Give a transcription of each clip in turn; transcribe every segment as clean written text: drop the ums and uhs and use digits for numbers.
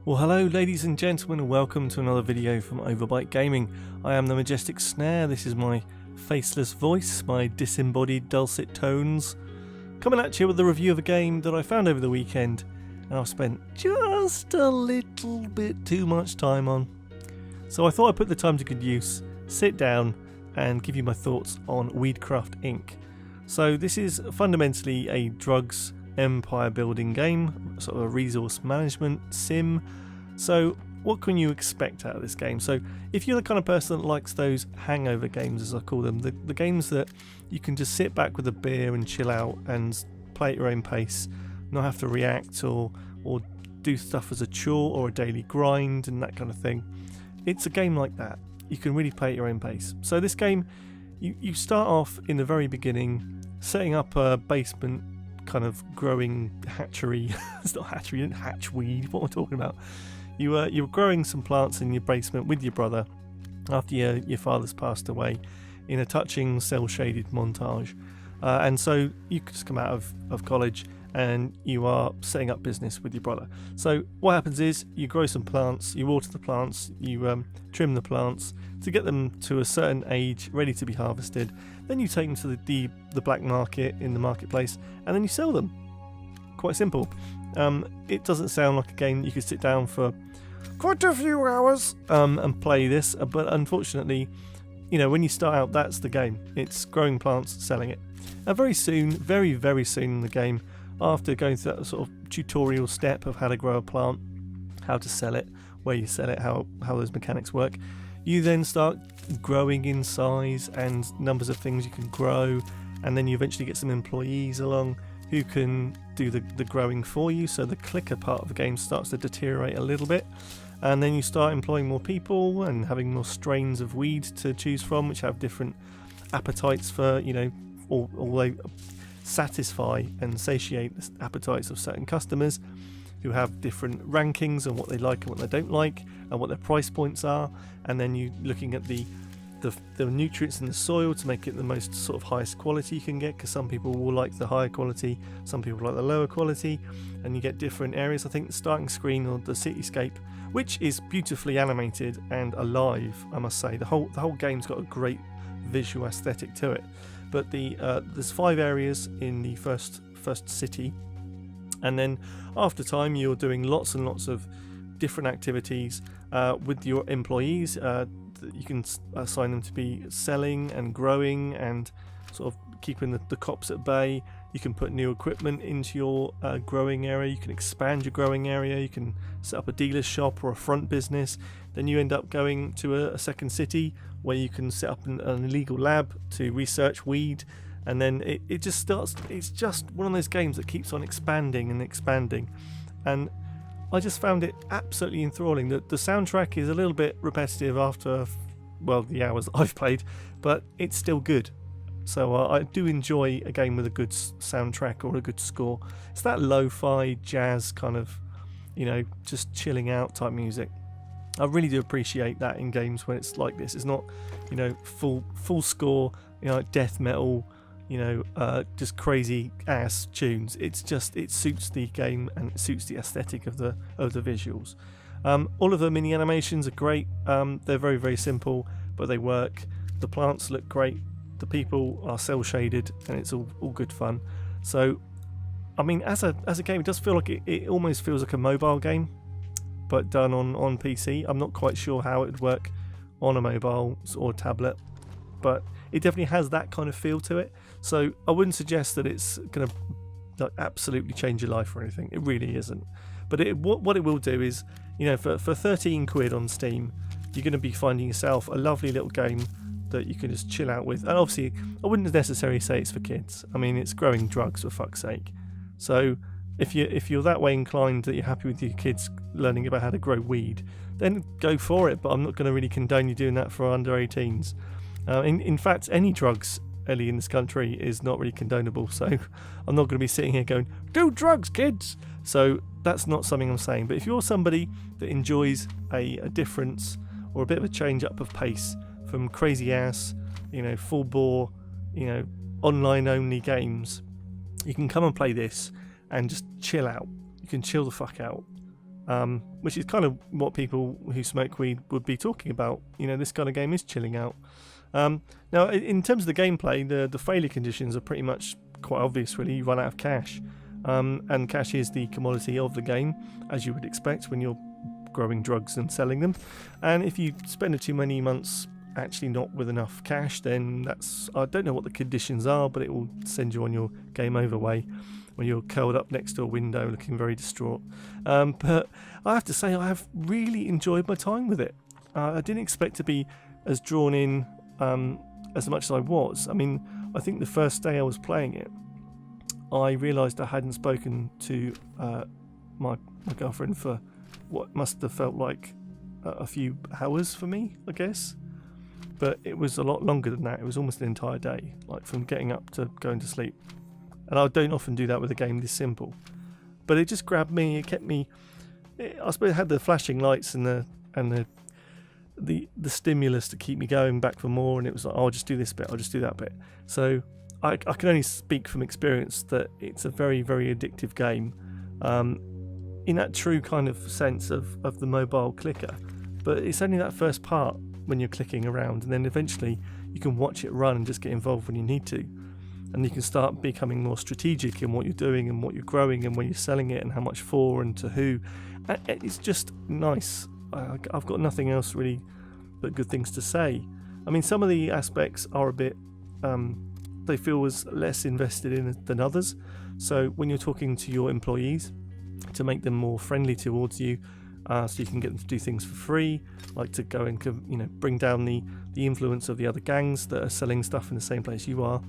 Well, hello ladies and gentlemen, and welcome to another video from Overbite Gaming. I am the majestic Snare. This is my faceless voice, my disembodied dulcet tones, coming at you with a review of a game that I found over the weekend and I've spent just a little bit too much time on. So I thought I'd put the time to good use, sit down and give you my thoughts on Weedcraft Inc. So this is fundamentally a drugs empire building game, sort of a resource management sim. So what can you expect out of this game? So if you're the kind of person that likes those hangover games, as I call them, the games that you can just sit back with a beer and chill out and play at your own pace, not have to react or do stuff as a chore or a daily grind and that kind of thing, it's a game like that. You can really play at your own pace. So this game, you start off in the very beginning setting up a basement kind of growing hatchery. It's not hatchery, you don't hatch weed, what am I talking about? You're growing some plants in your basement with your brother after your father's passed away in a touching cel-shaded montage. And so you just come out of college and you are setting up business with your brother. So what happens is you grow some plants, you water the plants, you trim the plants to get them to a certain age, ready to be harvested. Then you take them to the black market in the marketplace, and then you sell them. Quite simple. It doesn't sound like a game that you could sit down for quite a few hours and play this, but unfortunately, you know, when you start out, that's the game. It's growing plants, selling it. And very soon, very, very soon in the game, after going through that sort of tutorial step of how to grow a plant, how to sell it, where you sell it, how those mechanics work, you then start growing in size and numbers of things you can grow, and then you eventually get some employees along who can do the growing for you. So the clicker part of the game starts to deteriorate a little bit, and then you start employing more people and having more strains of weed to choose from, which have different appetites for, you know, or they satisfy and satiate the appetites of certain customers who have different rankings on what they like and what they don't like and what their price points are. And then you looking at the nutrients in the soil to make it the most sort of highest quality you can get, because some people will like the higher quality, some people like the lower quality, and you get different areas. I think the starting screen or the cityscape, which is beautifully animated and alive, I must say, the whole game's got a great visual aesthetic to it. But there's 5 areas in the first city, and then after time you're doing lots and lots of different activities with your employees. You can assign them to be selling and growing and sort of keeping the cops at bay. You can put new equipment into your growing area. You can expand your growing area. You can set up a dealer's shop or a front business. Then you end up going to a second city where you can set up an illegal lab to research weed. And then it just starts, it's just one of those games that keeps on expanding and expanding. And I just found it absolutely enthralling. The soundtrack is a little bit repetitive after, well, the hours that I've played, but it's still good. So I do enjoy a game with a good soundtrack or a good score. It's that lo-fi jazz kind of, you know, just chilling out type music. I really do appreciate that in games when it's like this. It's not, you know, full score, you know, like death metal, you know, just crazy ass tunes. It's just, it suits the game and it suits the aesthetic of the visuals. All of the mini animations are great. They're very, very simple, but they work. The plants look great. The people are cel shaded, and it's all good fun. So, I mean, as a game, it does feel like it almost feels like a mobile game, but done on PC. I'm not quite sure how it would work on a mobile or tablet, but it definitely has that kind of feel to it. So I wouldn't suggest that it's going to like absolutely change your life or anything. It really isn't. But what it will do is, you know, for 13 quid on Steam, you're going to be finding yourself a lovely little game that you can just chill out with. And obviously, I wouldn't necessarily say it's for kids. I mean, it's growing drugs, for fuck's sake. So if you're that way inclined that you're happy with your kids learning about how to grow weed, then go for it. But I'm not going to really condone you doing that for under 18s. In fact, any drugs, Ellie, in this country is not really condonable. So I'm not going to be sitting here going, do drugs, kids. So that's not something I'm saying. But if you're somebody that enjoys a difference or a bit of a change up of pace from crazy ass, you know, full bore, you know, online only games, you can come and play this and just chill out. You can chill the fuck out. which is kind of what people who smoke weed would be talking about. You know, this kind of game is chilling out. Now, in terms of the gameplay, the failure conditions are pretty much quite obvious, really. You run out of cash, and cash is the commodity of the game, as you would expect when you're growing drugs and selling them. And if you spend too many months actually not with enough cash, then I don't know what the conditions are, but it will send you on your game over way when you're curled up next to a window looking very distraught. But I have to say, I have really enjoyed my time with it. I didn't expect to be as drawn in as much as I was. I mean, I think the first day I was playing it, I realised I hadn't spoken to my girlfriend for what must have felt like a few hours for me, I guess. But it was a lot longer than that. It was almost an entire day, like from getting up to going to sleep. And I don't often do that with a game this simple. But it just grabbed me. It kept me. I suppose it had the flashing lights and the stimulus to keep me going back for more. And it was like, oh, I'll just do this bit. I'll just do that bit. So I can only speak from experience that it's a very, very addictive game. In that true kind of sense of the mobile clicker. But it's only that first part when you're clicking around, and then eventually you can watch it run and just get involved when you need to, and you can start becoming more strategic in what you're doing and what you're growing and when you're selling it and how much for and to who. It's just nice. I've got nothing else really but good things to say. I mean, some of the aspects are a bit they feel was less invested in than others. So when you're talking to your employees to make them more friendly towards you, so you can get them to do things for free, like to go and bring down the influence of the other gangs that are selling stuff in the same place you are,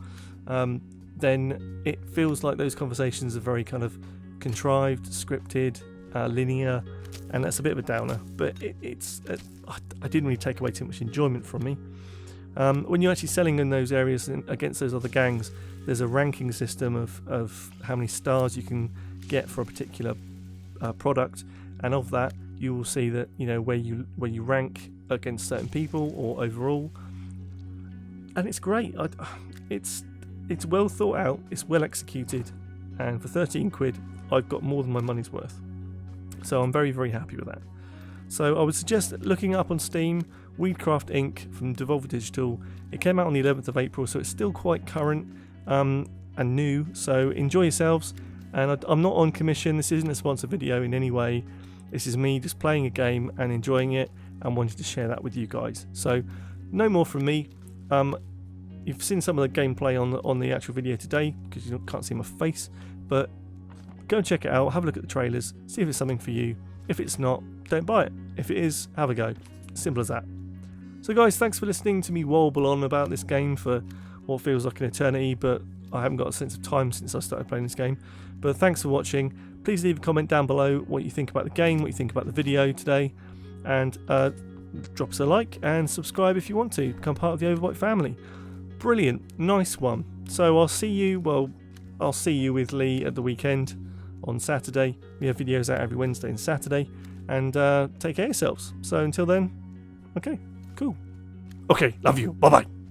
then it feels like those conversations are very kind of contrived, scripted, linear, and that's a bit of a downer. But I didn't really take away too much enjoyment from me. When you're actually selling in those areas against those other gangs, there's a ranking system of how many stars you can get for a particular product, and of that you will see that where you rank against certain people or overall, and it's great. It's well thought out, it's well executed, and for 13 quid I've got more than my money's worth, so I'm very, very happy with that. So I would suggest looking up on Steam, Weedcraft Inc. from Devolver Digital. It came out on the 11th of April, so it's still quite current and new, so enjoy yourselves. And I'm not on commission, this isn't a sponsored video in any way. This is me just playing a game and enjoying it and wanting to share that with you guys. So no more from me. You've seen some of the gameplay on the actual video today because you can't see my face, but go and check it out, have a look at the trailers, see if it's something for you. If it's not, don't buy it. If it is, have a go. Simple as that. So guys, thanks for listening to me warble on about this game for what feels like an eternity, but I haven't got a sense of time since I started playing this game. But thanks for watching. Please leave a comment down below what you think about the game, what you think about the video today, and drop us a like and subscribe if you want to become part of the Overbite family. Brilliant, nice one. So I'll see you with Lee at the weekend on Saturday. We have videos out every Wednesday and Saturday, and take care of yourselves. So until then, okay, cool. Okay, love you. Bye bye.